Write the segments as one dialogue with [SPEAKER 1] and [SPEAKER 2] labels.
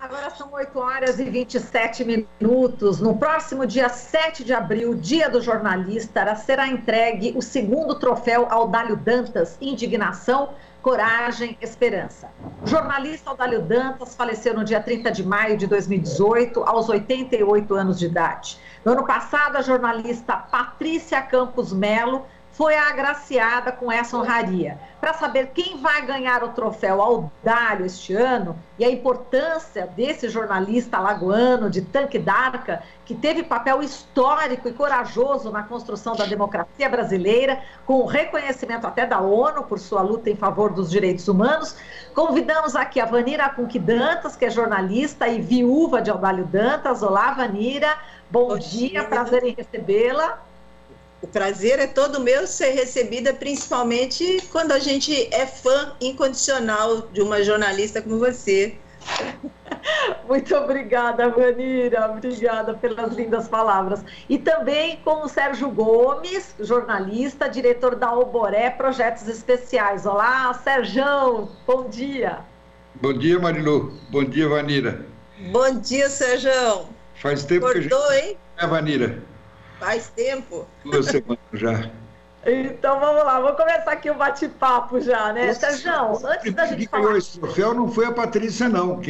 [SPEAKER 1] Agora são 8h27. No próximo dia 7 de abril, dia do jornalista, será entregue o segundo troféu Audálio Dantas, Indignação, Coragem, Esperança. O jornalista Audálio Dantas faleceu no dia 30 de maio de 2018, aos 88 anos de idade. No ano passado, a jornalista Patrícia Campos Melo foi agraciada com essa honraria. Para saber quem vai ganhar o troféu Audálio este ano e a importância desse jornalista alagoano de Tanque d'Arca, que teve papel histórico e corajoso na construção da democracia brasileira, com reconhecimento até da ONU por sua luta em favor dos direitos humanos, convidamos aqui a Vanira Cunque Dantas, que é jornalista e viúva de Audálio Dantas. Olá, Vanira. Bom dia, prazer em recebê-la.
[SPEAKER 2] O prazer é todo meu ser recebida, principalmente quando a gente é fã incondicional de uma jornalista como você.
[SPEAKER 1] Muito obrigada, Vanira, obrigada pelas lindas palavras. E também com o Sérgio Gomes, jornalista, diretor da Oboré Projetos Especiais. Olá, Sérgio, bom dia.
[SPEAKER 3] Bom dia, Marilu. Bom dia, Vanira.
[SPEAKER 2] Bom dia, Sérgio.
[SPEAKER 3] Faz tempo
[SPEAKER 2] Acordou,
[SPEAKER 3] que a gente...
[SPEAKER 2] hein?
[SPEAKER 3] É, Vanira.
[SPEAKER 2] Faz tempo.
[SPEAKER 3] 2 semanas já.
[SPEAKER 1] Então vamos lá, vamos começar aqui o bate-papo já, né? Sérgio, antes da gente falar...
[SPEAKER 3] Quem ganhou esse troféu não foi a Patrícia, não. O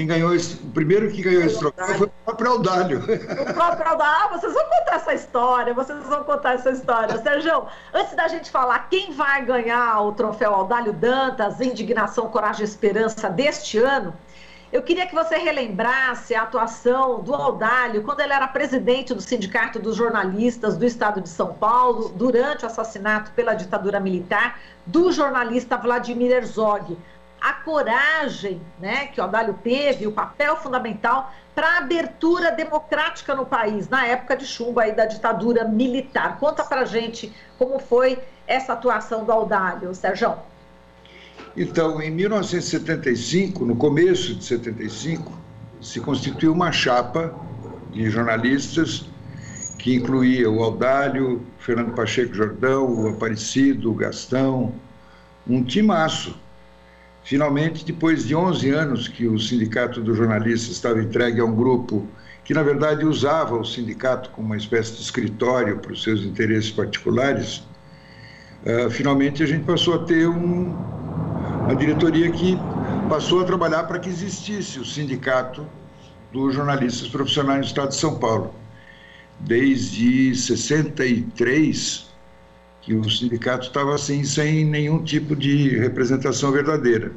[SPEAKER 3] primeiro que ganhou esse troféu foi o próprio Audálio.
[SPEAKER 1] O próprio Audálio. Vocês vão contar essa história, Sérgio, antes da gente falar quem vai ganhar o troféu Audálio Dantas, Indignação, Coragem e Esperança deste ano, eu queria que você relembrasse a atuação do Audálio quando ele era presidente do Sindicato dos Jornalistas do Estado de São Paulo, durante o assassinato pela ditadura militar do jornalista Vladimir Herzog. A coragem, né, que o Audálio teve, o papel fundamental para a abertura democrática no país, na época de chumbo aí da ditadura militar. Conta pra gente como foi essa atuação do Audálio, Sérgio.
[SPEAKER 3] Então, em 1975, no começo de 75, se constituiu uma chapa de jornalistas que incluía o Audálio, Fernando Pacheco Jordão, o Aparecido, o Gastão, um timaço. Finalmente, depois de 11 anos que o Sindicato dos Jornalistas estava entregue a um grupo que, na verdade, usava o sindicato como uma espécie de escritório para os seus interesses particulares, finalmente a gente passou a ter uma diretoria que passou a trabalhar para que existisse o Sindicato dos Jornalistas Profissionais do Estado de São Paulo. Desde 63, que o sindicato estava assim, sem nenhum tipo de representação verdadeira.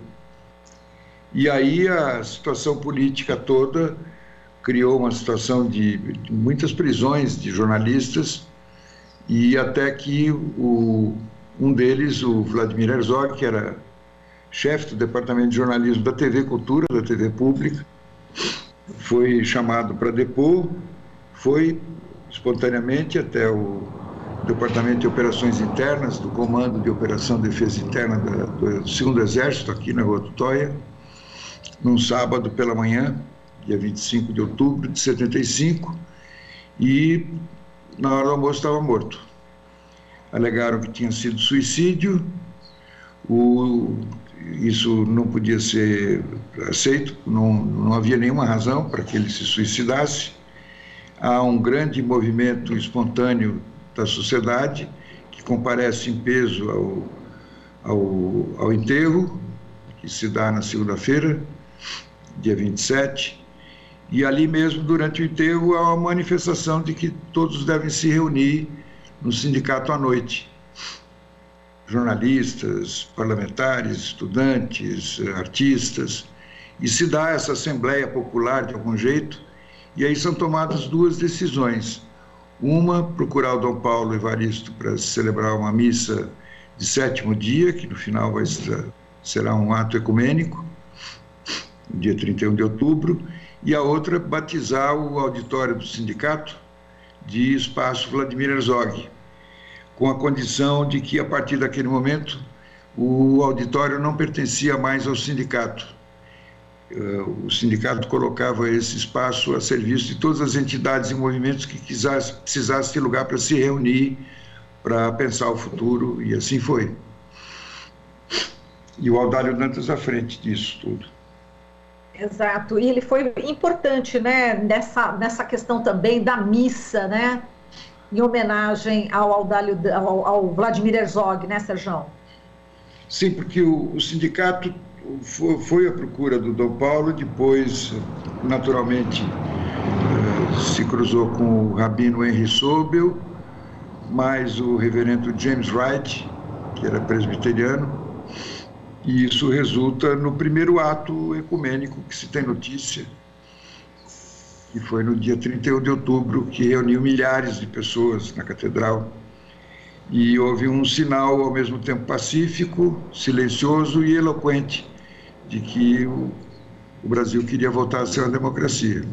[SPEAKER 3] E aí a situação política toda criou uma situação de muitas prisões de jornalistas, e até que um deles, o Vladimir Herzog, que era chefe do departamento de jornalismo da TV Cultura, da TV Pública, foi chamado para depor, foi espontaneamente até o Departamento de Operações Internas, do Comando de Operação de Defesa Interna do 2º Exército, aqui na Rua Tutóia, num sábado pela manhã, dia 25 de outubro de 75, e na hora do almoço estava morto. Alegaram que tinha sido suicídio. Isso não podia ser aceito, não havia nenhuma razão para que ele se suicidasse. Há um grande movimento espontâneo da sociedade que comparece em peso ao enterro, que se dá na segunda-feira, dia 27, e ali mesmo, durante o enterro, há uma manifestação de que todos devem se reunir no sindicato à noite. Jornalistas, parlamentares, estudantes, artistas, e se dá essa assembleia popular de algum jeito, e aí são tomadas 2 decisões. Uma, procurar o Dom Paulo Evaristo para celebrar uma missa de 7º dia, que no final será um ato ecumênico, no dia 31 de outubro, e a outra, batizar o auditório do sindicato de Espaço Vladimir Herzog, com a condição de que, a partir daquele momento, o auditório não pertencia mais ao sindicato. O sindicato colocava esse espaço a serviço de todas as entidades e movimentos que precisassem de lugar para se reunir, para pensar o futuro, e assim foi. E o Audálio Dantas à frente disso tudo.
[SPEAKER 1] Exato, e ele foi importante, né, nessa questão também da missa, né, em homenagem ao Vladimir Herzog, né, Sérgio?
[SPEAKER 3] Sim, porque o sindicato foi à procura do Dom Paulo, depois, naturalmente, se cruzou com o rabino Henry Sobel, mais o reverendo James Wright, que era presbiteriano, e isso resulta no primeiro ato ecumênico que se tem notícia, que foi no dia 31 de outubro, que reuniu milhares de pessoas na catedral. E houve um sinal, ao mesmo tempo, pacífico, silencioso e eloquente, de que o Brasil queria voltar a ser uma democracia.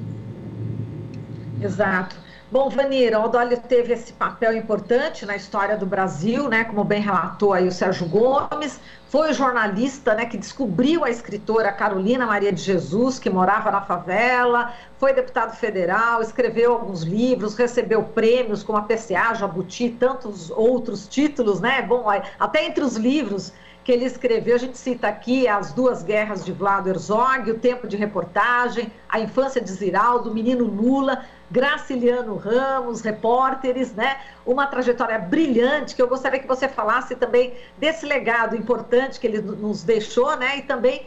[SPEAKER 1] Exato. Bom, Vanira, o Audálio teve esse papel importante na história do Brasil, né, como bem relatou aí o Sérgio Gomes, foi o jornalista, né, que descobriu a escritora Carolina Maria de Jesus, que morava na favela, foi deputado federal, escreveu alguns livros, recebeu prêmios como a PCA, Jabuti, tantos outros títulos, né, bom, até entre os livros que ele escreveu, a gente cita aqui As Duas Guerras de Vlado Herzog, O Tempo de Reportagem, A Infância de Ziraldo, O Menino Lula, Graciliano Ramos, Repórteres, né? Uma trajetória brilhante, que eu gostaria que você falasse também desse legado importante que ele nos deixou, né? E também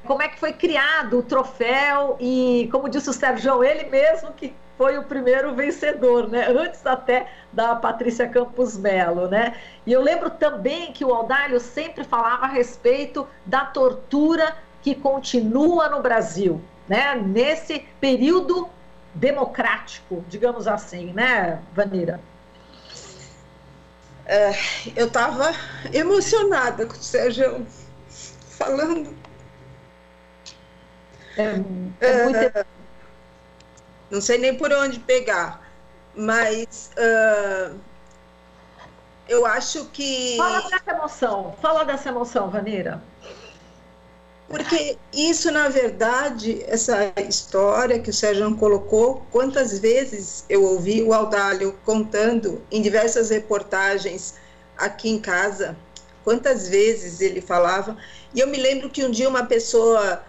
[SPEAKER 1] como é que foi criado o troféu e, como disse o Sérgio, ele mesmo que foi o primeiro vencedor, né? Antes até da Patrícia Campos Melo, né? E eu lembro também que o Audálio sempre falava a respeito da tortura que continua no Brasil, né? Nesse período democrático, digamos assim, né, Vanira?
[SPEAKER 2] Eu estava emocionada com o Sérgio falando. Muito... Não sei nem por onde pegar, mas eu acho que...
[SPEAKER 1] Fala dessa emoção, Vanira.
[SPEAKER 2] Porque isso, na verdade, essa história que o Sérgio colocou, quantas vezes eu ouvi o Audálio contando em diversas reportagens aqui em casa, quantas vezes ele falava, e eu me lembro que um dia uma pessoa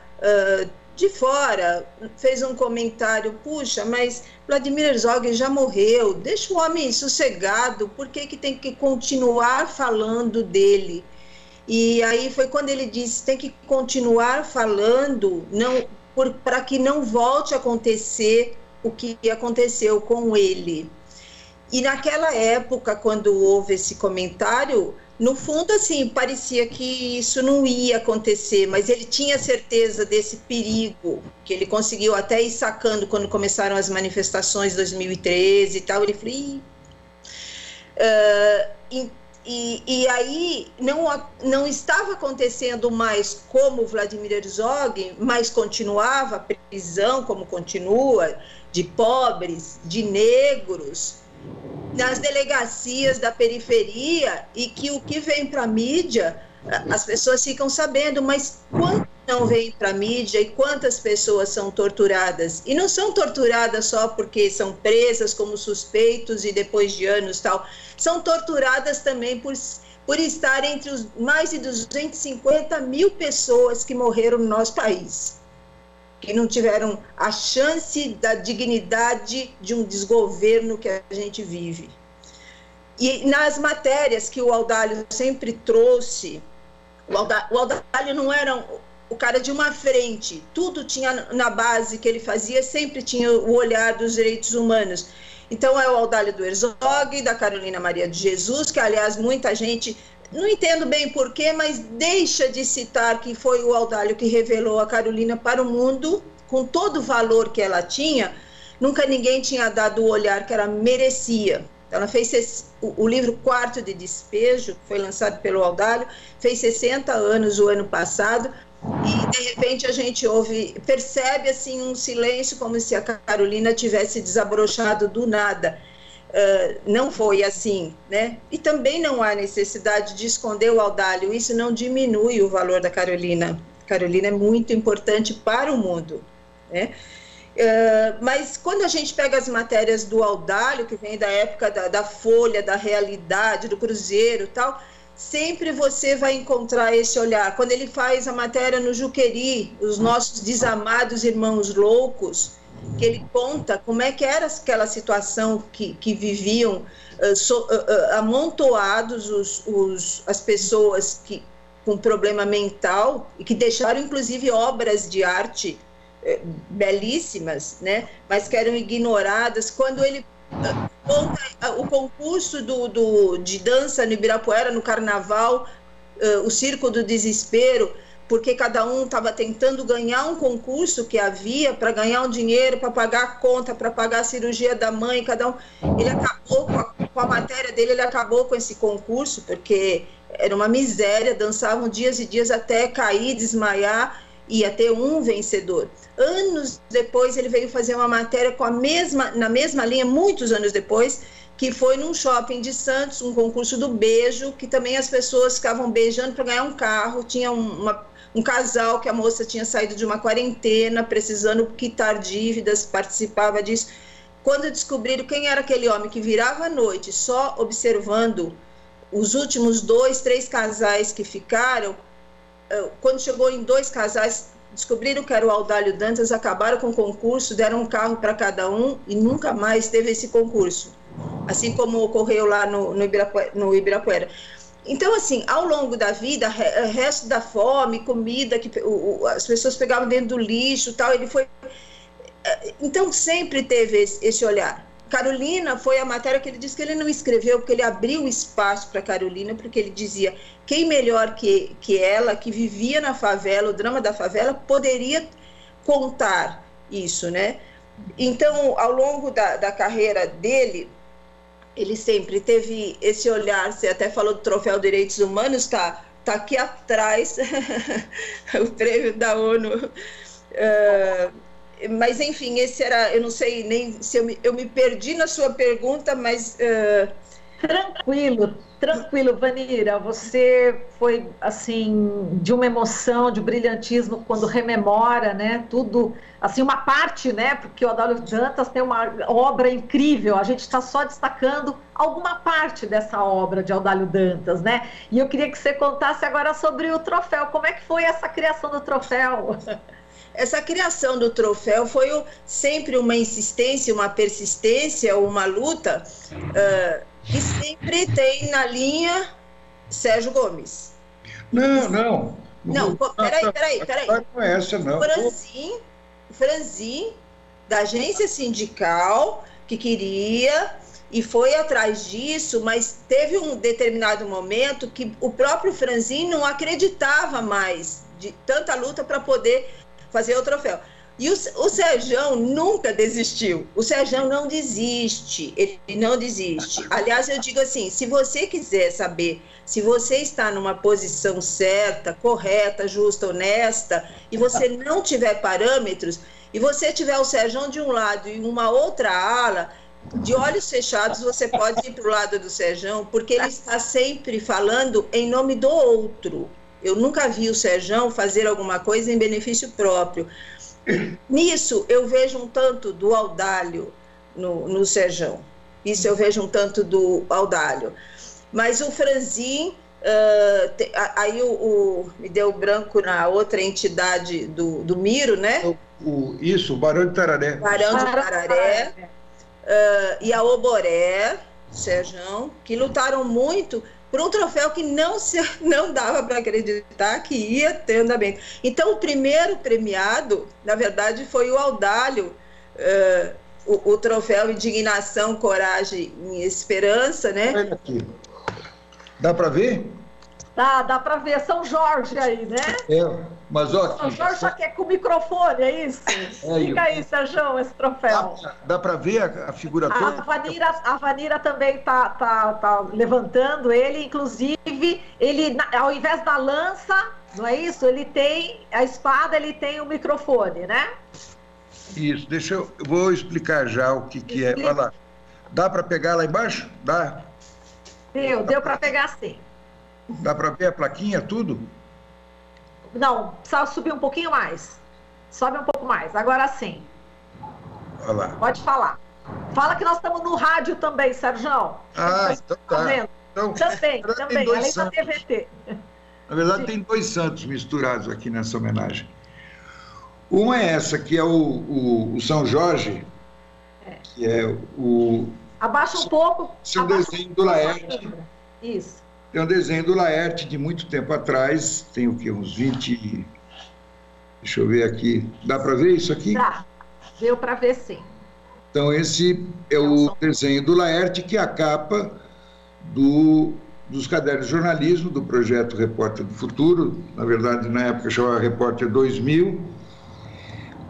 [SPEAKER 2] de fora fez um comentário, puxa, mas Vladimir Herzog já morreu, deixa o homem sossegado, por que tem que continuar falando dele? E aí foi quando ele disse, tem que continuar falando para que não volte a acontecer o que aconteceu com ele. E naquela época, quando houve esse comentário, no fundo, assim, parecia que isso não ia acontecer, mas ele tinha certeza desse perigo, que ele conseguiu até ir sacando quando começaram as manifestações de 2013 e tal, ele falou... E aí não estava acontecendo mais como Vladimir Herzog, mas continuava a prisão, como continua, de pobres, de negros, nas delegacias da periferia, e que o que vem para a mídia, as pessoas ficam sabendo, mas quanto não vem para a mídia e quantas pessoas são torturadas? E não são torturadas só porque são presas como suspeitos e depois de anos tal, são torturadas também por estar entre os mais de 250 mil pessoas que morreram no nosso país, que não tiveram a chance da dignidade de um desgoverno que a gente vive. E nas matérias que o Audálio sempre trouxe, o Audálio não era o cara de uma frente, tudo tinha na base que ele fazia, sempre tinha o olhar dos direitos humanos. Então é o Audálio do Herzog, da Carolina Maria de Jesus, que aliás muita gente, não entendo bem porquê, mas deixa de citar que foi o Audálio que revelou a Carolina para o mundo, com todo o valor que ela tinha, nunca ninguém tinha dado o olhar que ela merecia. Ela fez o livro Quarto de Despejo, que foi lançado pelo Audálio, fez 60 anos o ano passado, e de repente a gente percebe assim um silêncio, como se a Carolina tivesse desabrochado do nada. Não foi assim, né? E também não há necessidade de esconder o Audálio, isso não diminui o valor da Carolina. Carolina é muito importante para o mundo, né? Mas quando a gente pega as matérias do Audálio, que vem da época da Folha, da Realidade, do Cruzeiro e tal, sempre você vai encontrar esse olhar. Quando ele faz a matéria no Juqueri, os nossos desamados irmãos loucos, que ele conta como é que era aquela situação que viviam amontoados as pessoas com problema mental e que deixaram, inclusive, obras de arte belíssimas, né? Mas que eram ignoradas. Quando ele conta o concurso de dança no Ibirapuera, no Carnaval, o Circo do Desespero, porque cada um estava tentando ganhar um concurso que havia para ganhar um dinheiro, para pagar a conta, para pagar a cirurgia da mãe, cada um. Ele acabou com a matéria dele, ele acabou com esse concurso, porque era uma miséria, dançavam dias e dias até cair, desmaiar, ia ter um vencedor. Anos depois ele veio fazer uma matéria na mesma linha, muitos anos depois, que foi num shopping de Santos, um concurso do beijo, que também as pessoas ficavam beijando para ganhar um carro. Tinha um casal que a moça tinha saído de uma quarentena, precisando quitar dívidas, participava disso. Quando descobriram quem era aquele homem que virava à noite só observando os últimos 2, 3 casais que ficaram, quando chegou em 2 casais, descobriram que era o Audálio Dantas, acabaram com o concurso, deram um carro para cada um e nunca mais teve esse concurso. Assim como ocorreu lá no Ibirapuera. Então, assim, ao longo da vida, resto da fome, comida que as pessoas pegavam dentro do lixo, tal, ele foi... Então, sempre teve esse olhar. Carolina foi a matéria que ele disse que ele não escreveu, porque ele abriu espaço para Carolina, porque ele dizia quem melhor que ela, que vivia na favela, o drama da favela, poderia contar isso, né? Então, ao longo da carreira dele, ele sempre teve esse olhar. Você até falou do Troféu Direitos Humanos, tá aqui atrás, o prêmio da ONU. Mas, enfim, esse era, eu não sei nem se eu me perdi na sua pergunta, mas...
[SPEAKER 1] Tranquilo, Vanira, você foi, assim, de uma emoção, de um brilhantismo, quando rememora, né, tudo, assim, uma parte, né, porque o Audálio Dantas tem uma obra incrível, a gente está só destacando alguma parte dessa obra de Audálio Dantas, né, e eu queria que você contasse agora sobre o troféu, como é que foi essa criação do troféu?
[SPEAKER 2] Essa criação do troféu foi sempre uma insistência, uma persistência, uma luta, que sempre tem na linha Sérgio Gomes.
[SPEAKER 3] Não,
[SPEAKER 2] peraí.
[SPEAKER 3] Não é essa, não.
[SPEAKER 2] O Franzin, da agência sindical, que queria e foi atrás disso, mas teve um determinado momento que o próprio Franzin não acreditava mais de tanta luta para poder fazer o troféu. E o Serjão nunca desistiu. O Serjão não desiste, ele não desiste. Aliás, eu digo assim, se você quiser saber se você está numa posição certa, correta, justa, honesta, e você não tiver parâmetros, e você tiver o Serjão de um lado e uma outra ala, de olhos fechados você pode ir para o lado do Serjão, porque ele está sempre falando em nome do outro. Eu nunca vi o Serjão fazer alguma coisa em benefício próprio. Nisso, eu vejo um tanto do Audálio no Serjão. Isso eu vejo um tanto do Audálio. Mas o Franzin, aí me deu branco na outra entidade do Miro, né?
[SPEAKER 3] O Barão de Tararé.
[SPEAKER 2] Barão de Tararé. E a Oboré, Serjão, que lutaram muito por um troféu que não dava para acreditar que ia ter andamento. Então, o primeiro premiado, na verdade, foi o Audálio, o troféu Indignação, Coragem e Esperança, né?
[SPEAKER 3] Olha aqui. Dá para ver?
[SPEAKER 1] Dá para ver. São Jorge aí, né?
[SPEAKER 3] Mas ó,
[SPEAKER 1] São Jorge só que é com microfone, é isso? Fica aí, Sérgio, esse troféu.
[SPEAKER 3] Dá para ver a figura toda?
[SPEAKER 1] A Vanira também tá levantando ele, inclusive, ele, ao invés da lança, não é isso? Ele tem a espada, ele tem o microfone, né?
[SPEAKER 3] Isso, eu vou explicar já o que é. Olha lá. Dá para pegar lá embaixo? Dá.
[SPEAKER 1] Deu para pegar sim.
[SPEAKER 3] Dá para ver a plaquinha, tudo?
[SPEAKER 1] Não, precisa subir um pouquinho mais. Sobe um pouco mais, agora sim.
[SPEAKER 3] Olha lá.
[SPEAKER 1] Pode falar. Fala que nós estamos no rádio também, Sérgio.
[SPEAKER 3] Então tá. Então,
[SPEAKER 1] também, além da TVT.
[SPEAKER 3] Na verdade, tem dois santos misturados aqui nessa homenagem. Uma é essa, que é o São Jorge, que é o...
[SPEAKER 1] Abaixa um pouco.
[SPEAKER 3] Esse é um desenho do Laerte.
[SPEAKER 1] Isso.
[SPEAKER 3] Tem um desenho do Laerte de muito tempo atrás, tem o quê? Uns 20... Deixa eu ver aqui. Dá para ver isso aqui?
[SPEAKER 1] Dá. Deu para ver, sim.
[SPEAKER 3] Então, esse é o desenho do Laerte, que é a capa dos cadernos de jornalismo do projeto Repórter do Futuro, na verdade, na época chamava Repórter 2000,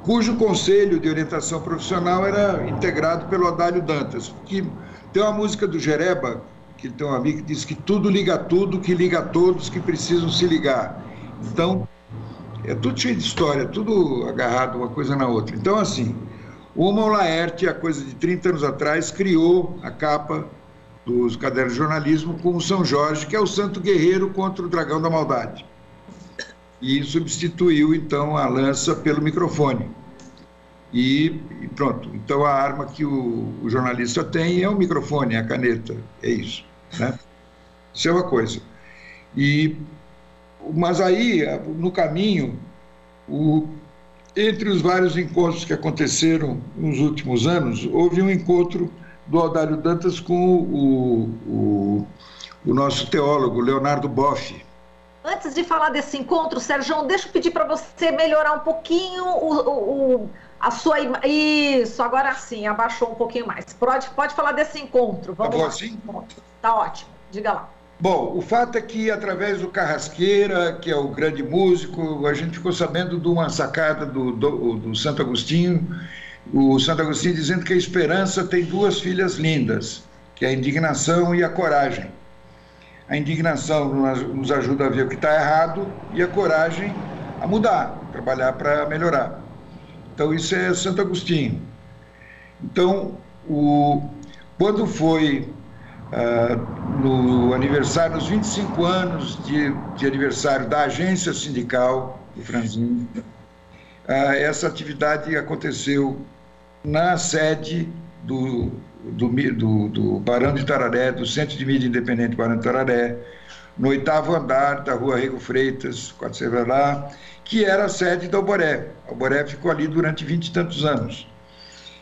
[SPEAKER 3] cujo conselho de orientação profissional era integrado pelo Adálio Dantas, que tem uma música do Jereba, que tem um amigo que diz que tudo liga tudo, que liga a todos que precisam se ligar. Então, é tudo cheio de história, tudo agarrado uma coisa na outra. Então, assim, o Laerte, há coisa de 30 anos atrás, criou a capa dos cadernos de jornalismo com o São Jorge, que é o santo guerreiro contra o dragão da maldade. E substituiu, então, a lança pelo microfone. E pronto. Então, a arma que o jornalista tem é o microfone, é a caneta, é isso, né? Isso é uma coisa. Mas aí, no caminho, entre os vários encontros que aconteceram nos últimos anos, houve um encontro do Adálio Dantas com o nosso teólogo, Leonardo Boff.
[SPEAKER 1] Antes de falar desse encontro, Sérgio, deixa eu pedir para você melhorar um pouquinho a sua... Isso, agora sim, abaixou um pouquinho mais. Pode falar desse encontro. Vamos lá.
[SPEAKER 3] Assim?
[SPEAKER 1] Tá ótimo, diga lá.
[SPEAKER 3] Bom, o fato é que, através do Carrasqueira, que é o grande músico, a gente ficou sabendo de uma sacada do Santo Agostinho, o Santo Agostinho dizendo que a esperança tem duas filhas lindas, que é a indignação e a coragem. A indignação nos ajuda a ver o que está errado e a coragem a mudar, trabalhar para melhorar. Então, isso é Santo Agostinho. Então, quando foi no aniversário, nos 25 anos de aniversário da agência sindical do Franzin, essa atividade aconteceu na sede do Barão de Tararé, do Centro de Mídia Independente Barão de Tararé, no 8º andar da Rua Rego Freitas, quando você vai lá, que era a sede da Alboré. A Alboré ficou ali durante 20 e tantos anos.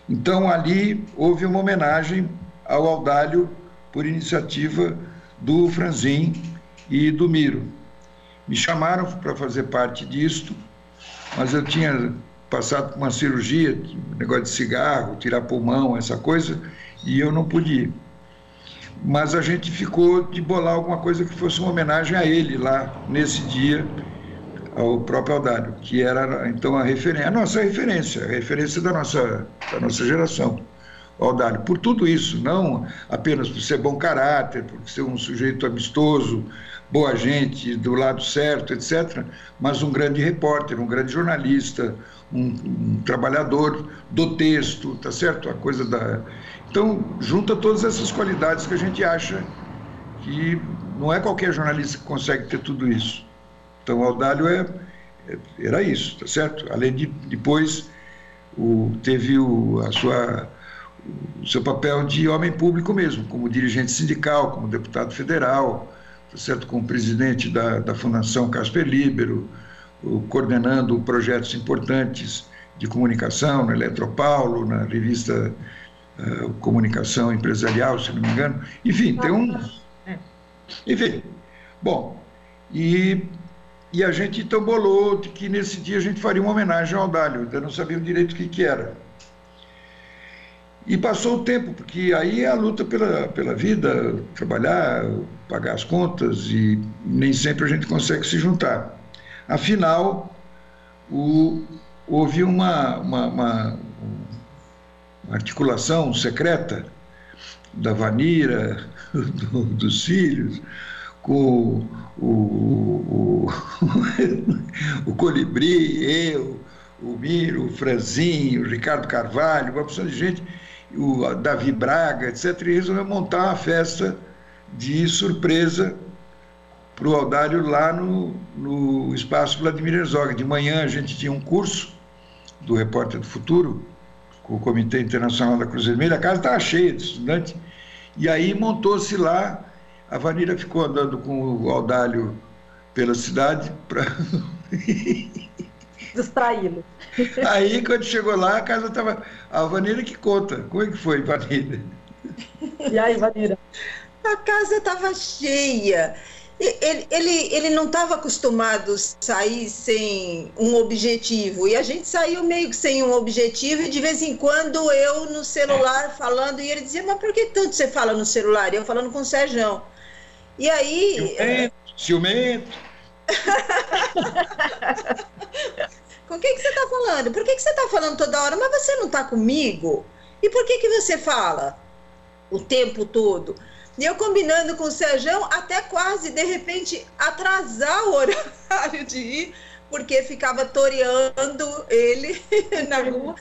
[SPEAKER 3] Então, ali houve uma homenagem ao Audálio por iniciativa do Franzin e do Miro. Me chamaram para fazer parte disto, mas eu tinha passado por uma cirurgia, negócio de cigarro, tirar pulmão, essa coisa, e eu não pude ir. Mas a gente ficou de bolar alguma coisa que fosse uma homenagem a ele lá, nesse dia, ao próprio Audálio, que era, então, a nossa referência, a referência da nossa geração, o Audálio. Por tudo isso, não apenas por ser bom caráter, por ser um sujeito amistoso, boa gente, do lado certo, etc., mas um grande repórter, um grande jornalista, um trabalhador do texto, tá certo? A coisa da... Então, junta todas essas qualidades que a gente acha que não é qualquer jornalista que consegue ter tudo isso. Então, o Audálio era isso, tá certo? Além de, depois, teve o seu papel de homem público mesmo, como dirigente sindical, como deputado federal, tá certo? Como presidente da Fundação Casper Libero, coordenando projetos importantes de comunicação na Eletropaulo, na revista Comunicação Empresarial, se não me engano. Enfim, tem um... Enfim, bom, e a gente então bolou de que nesse dia a gente faria uma homenagem ao Audálio, ainda não sabia direito o que era. E passou o tempo, porque aí é a luta pela vida, trabalhar, pagar as contas, e nem sempre a gente consegue se juntar. Afinal, houve uma articulação secreta da Vanira, dos filhos, com o Colibri, eu, o Miro, o Franzin, o Ricardo Carvalho, uma porção de gente, o Davi Braga, etc., e resolveu montar uma festa de surpresa para o Audálio lá no Espaço Vladimir Herzog. De manhã a gente tinha um curso do Repórter do Futuro, com o Comitê Internacional da Cruz Vermelha, a casa estava cheia de estudantes, e aí montou-se lá A Vanira ficou andando com o Audálio pela cidade para
[SPEAKER 1] distraí-lo.
[SPEAKER 3] Aí, quando chegou lá, a casa estava... A Vanira que conta. Como é que foi, Vanira?
[SPEAKER 1] E aí, Vanira?
[SPEAKER 2] A casa estava cheia. Ele não estava acostumado a sair sem um objetivo. E a gente saiu meio que sem um objetivo. E de vez em quando eu no celular falando. E ele dizia, mas por que tanto você fala no celular? E eu falando com o Serjão. E aí...
[SPEAKER 3] Ciumento.
[SPEAKER 2] Com quem que você está falando? Por que você está falando toda hora? Mas você não está comigo? E por que você fala o tempo todo? E eu combinando com o Serjão até quase, de repente, atrasar o horário de ir, porque ficava toreando ele na rua.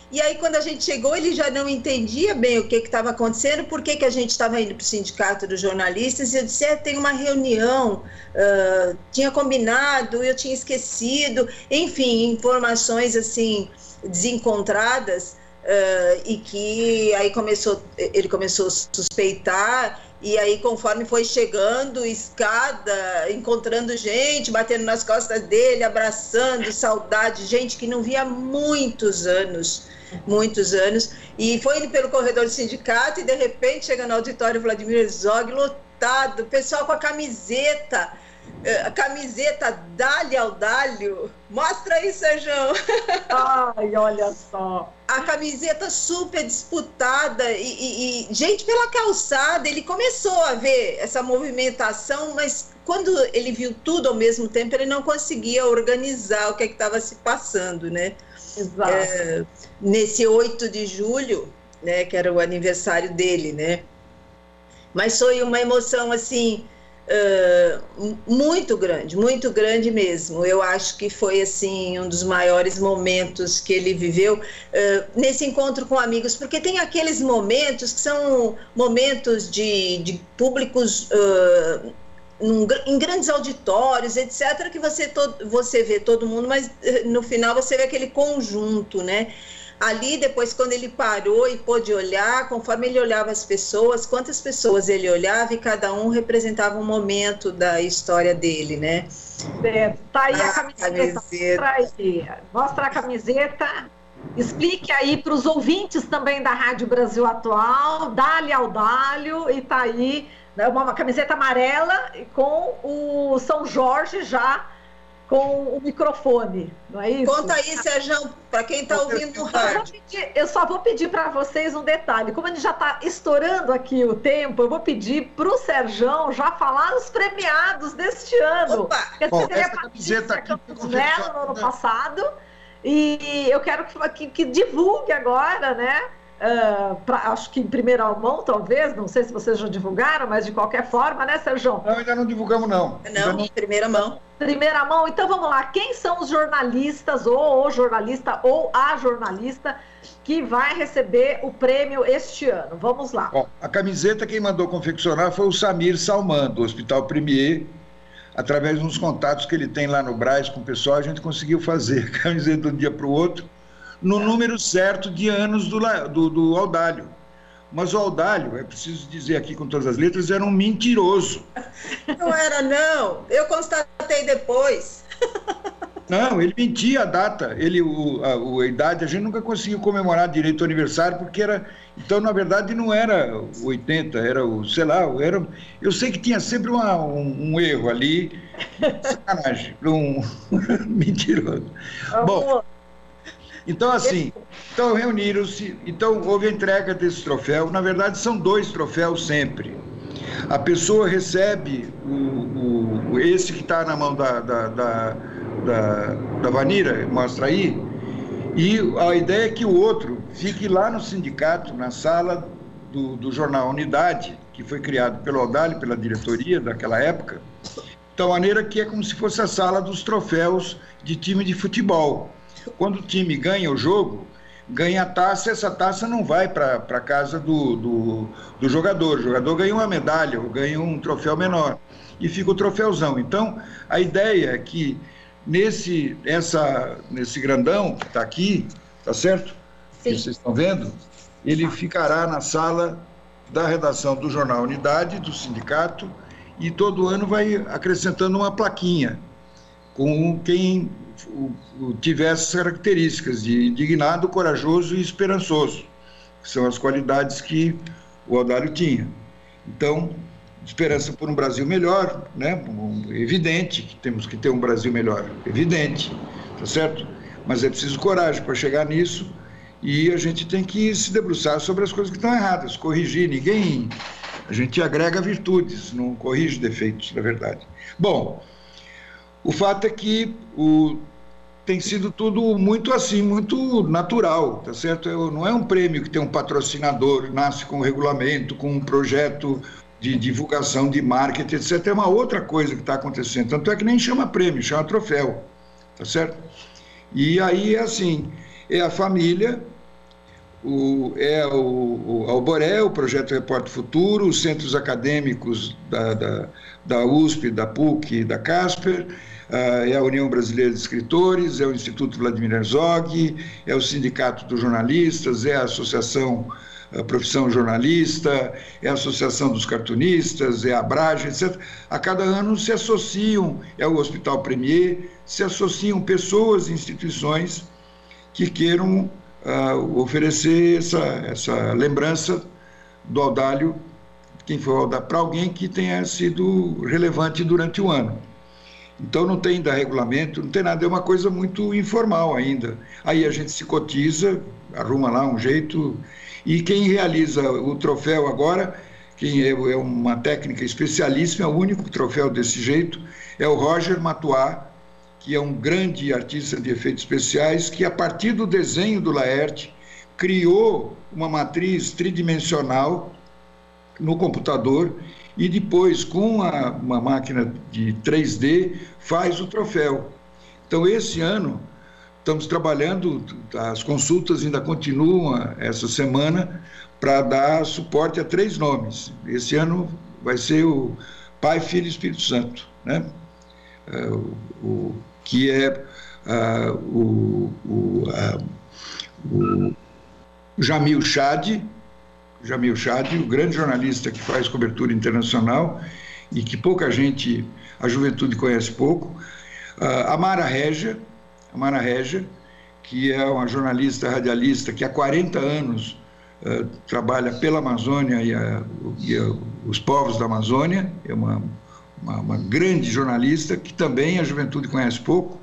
[SPEAKER 2] E aí, quando a gente chegou, ele já não entendia bem o que estava acontecendo, por que a gente estava indo para o Sindicato dos Jornalistas. E eu disse, tem uma reunião, tinha combinado, eu tinha esquecido. Enfim, informações assim, desencontradas, e que aí ele começou a suspeitar. E aí, conforme foi chegando, escada, encontrando gente, batendo nas costas dele, abraçando, saudade, gente que não via há muitos anos, e foi ele pelo corredor do sindicato e de repente chega no auditório Vladimir Herzog, lotado, pessoal com a camiseta Dali Audálio, mostra aí, Serjão.
[SPEAKER 1] Ai, olha só.
[SPEAKER 2] A camiseta super disputada e gente pela calçada. Ele começou a ver essa movimentação, mas quando ele viu tudo ao mesmo tempo, ele não conseguia organizar o que estava se passando, né?
[SPEAKER 1] Exato.
[SPEAKER 2] Nesse 8 de julho, né, que era o aniversário dele, né? Mas foi uma emoção, assim, muito grande mesmo. Eu acho que foi, assim, um dos maiores momentos que ele viveu nesse encontro com amigos, porque tem aqueles momentos que são momentos de públicos... em grandes auditórios, etc., que você vê todo mundo, mas no final você vê aquele conjunto, né? Ali, depois, quando ele parou e pôde olhar, conforme ele olhava as pessoas, quantas pessoas ele olhava e cada um representava um momento da história dele, né?
[SPEAKER 1] Tá aí a camiseta. Mostra a camiseta. Explique aí para os ouvintes também da Rádio Brasil Atual, Dali Audálio, e tá aí uma camiseta amarela com o São Jorge já com o microfone, não é isso?
[SPEAKER 2] Conta aí, Serjão, para quem está ouvindo no rádio.
[SPEAKER 1] Eu só vou pedir para vocês um detalhe. Como ele já está estourando aqui o tempo, eu vou pedir para o Serjão já falar os premiados deste ano.
[SPEAKER 2] Opa!
[SPEAKER 3] Bom, essa camiseta aqui
[SPEAKER 1] no ano passado, e eu quero que divulgue agora, né? Acho que em primeira mão, talvez, não sei se vocês já divulgaram, mas de qualquer forma, né, Serjão?
[SPEAKER 3] Não, ainda não divulgamos, não.
[SPEAKER 2] Não, em primeira mão.
[SPEAKER 1] Primeira mão, então vamos lá. Quem são os jornalistas, ou o jornalista, ou a jornalista, que vai receber o prêmio este ano? Vamos lá.
[SPEAKER 3] Bom, a camiseta quem mandou confeccionar foi o Samir Salman, do Hospital Premier. Através de uns contatos que ele tem lá no Brás com o pessoal, a gente conseguiu fazer a camiseta de um dia para o outro, no número certo de anos do Audálio. Mas o Audálio, é preciso dizer aqui com todas as letras, era um mentiroso.
[SPEAKER 2] Não era, não. Eu constatei depois.
[SPEAKER 3] Não, ele mentia a data, a idade, a gente nunca conseguiu comemorar direito o aniversário, porque era... Então, na verdade, não era 80, era sei lá, eu sei que tinha sempre um erro ali, sacanagem, um mentiroso. Bom... Então, assim, reuniram-se, houve a entrega desse troféu. Na verdade, são 2 troféus sempre. A pessoa recebe esse que está na mão da Vanira, mostra aí, e a ideia é que o outro fique lá no sindicato, na sala do jornal Unidade, que foi criado pelo Audálio, pela diretoria daquela época, de tal maneira que é como se fosse a sala dos troféus de time de futebol. Quando o time ganha o jogo, ganha a taça, essa taça não vai para a casa do jogador. O jogador ganha uma medalha, ou ganha um troféu menor, e fica o troféuzão. Então, a ideia é que nesse grandão que está aqui, tá certo?
[SPEAKER 2] Sim.
[SPEAKER 3] Que vocês estão vendo, ele ficará na sala da redação do Jornal Unidade, do sindicato, e todo ano vai acrescentando uma plaquinha com quem tiver essas características de indignado, corajoso e esperançoso, que são as qualidades que o Audálio tinha. Então, esperança por um Brasil melhor, né? Evidente que temos que ter um Brasil melhor, evidente, tá certo? Mas é preciso coragem para chegar nisso, e a gente tem que se debruçar sobre as coisas que estão erradas, corrigir. A gente agrega virtudes, não corrige defeitos, na verdade. Bom, o fato é que tem sido tudo muito assim, muito natural, tá certo? Não é um prêmio que tem um patrocinador, nasce com um regulamento, com um projeto de divulgação, de marketing, etc. É uma outra coisa que está acontecendo. Tanto é que nem chama prêmio, chama troféu, tá certo? E aí é assim, é a família, o Alboré, o Projeto Repórter Futuro, os centros acadêmicos da USP, da PUC, da Casper, é a União Brasileira de Escritores, é o Instituto Vladimir Herzog, é o Sindicato dos Jornalistas, é a Associação Profissão Jornalista, é a Associação dos Cartunistas, é a Abrage, etc. A cada ano se associam, é o Hospital Premier, se associam pessoas e instituições que queiram oferecer essa lembrança do Audálio, quem foi o Audálio, para alguém que tenha sido relevante durante o ano. Então não tem ainda regulamento, não tem nada, é uma coisa muito informal ainda. Aí a gente se cotiza, arruma lá um jeito, e quem realiza o troféu agora, quem é uma técnica especialíssima, é o único troféu desse jeito, é o Roger Matuá, que é um grande artista de efeitos especiais, que a partir do desenho do Laerte, criou uma matriz tridimensional no computador e depois, com uma máquina de 3D, faz o troféu. Então, esse ano, estamos trabalhando, as consultas ainda continuam essa semana, para dar suporte a 3 nomes. Esse ano vai ser o Pai, Filho e Espírito Santo, né? Que é o Jamil Chad, o grande jornalista que faz cobertura internacional e que pouca gente, a juventude conhece pouco. A Mara Régia, que é uma jornalista radialista que há 40 anos trabalha pela Amazônia e os povos da Amazônia, é uma grande jornalista que também a juventude conhece pouco,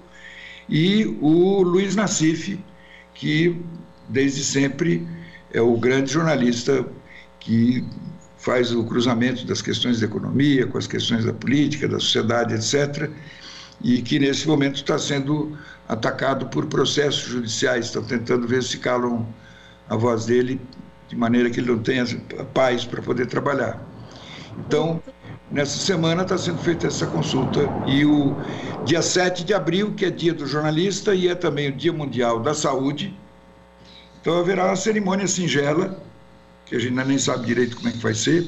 [SPEAKER 3] e o Luiz Nassif, que desde sempre é o grande jornalista que faz o cruzamento das questões da economia com as questões da política, da sociedade, etc., e que nesse momento está sendo atacado por processos judiciais, estão tentando ver se calam a voz dele de maneira que ele não tenha paz para poder trabalhar. Então, nessa semana está sendo feita essa consulta, e o dia 7 de abril, que é dia do jornalista e é também o Dia Mundial da Saúde, então haverá uma cerimônia singela, que a gente nem sabe direito como é que vai ser,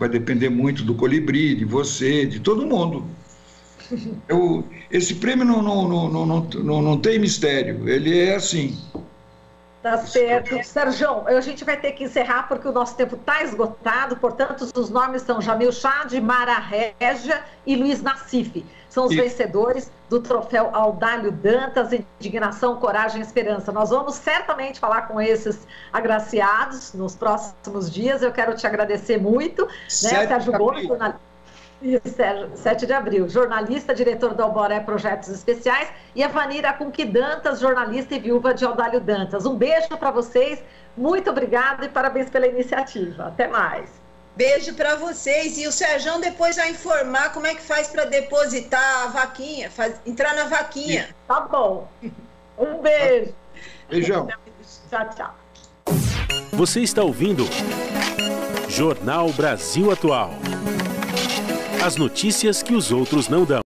[SPEAKER 3] vai depender muito do Colibri, de você, de todo mundo. Esse prêmio não tem mistério, ele é assim.
[SPEAKER 1] Tá certo. Sérgio, a gente vai ter que encerrar porque o nosso tempo está esgotado, portanto, os nomes são Jamil Chad, Mara Régia e Luiz Nassif. São os vencedores do troféu Audálio Dantas, Indignação, Coragem e Esperança. Nós vamos certamente falar com esses agraciados nos próximos dias. Eu quero te agradecer muito, né, Sérgio Gomes, jornalista. 7 de abril, jornalista, diretor do Alboré Projetos Especiais, e a Vanira Kunke Dantas, jornalista e viúva de Audálio Dantas. Um beijo para vocês, muito obrigada e parabéns pela iniciativa. Até mais.
[SPEAKER 2] Beijo para vocês. E o Sérgio depois vai informar como é que faz para depositar a vaquinha, entrar na vaquinha.
[SPEAKER 1] Tá bom. Um beijo.
[SPEAKER 3] Beijão.
[SPEAKER 1] Tchau, tchau.
[SPEAKER 4] Você está ouvindo Jornal Brasil Atual. As notícias que os outros não dão.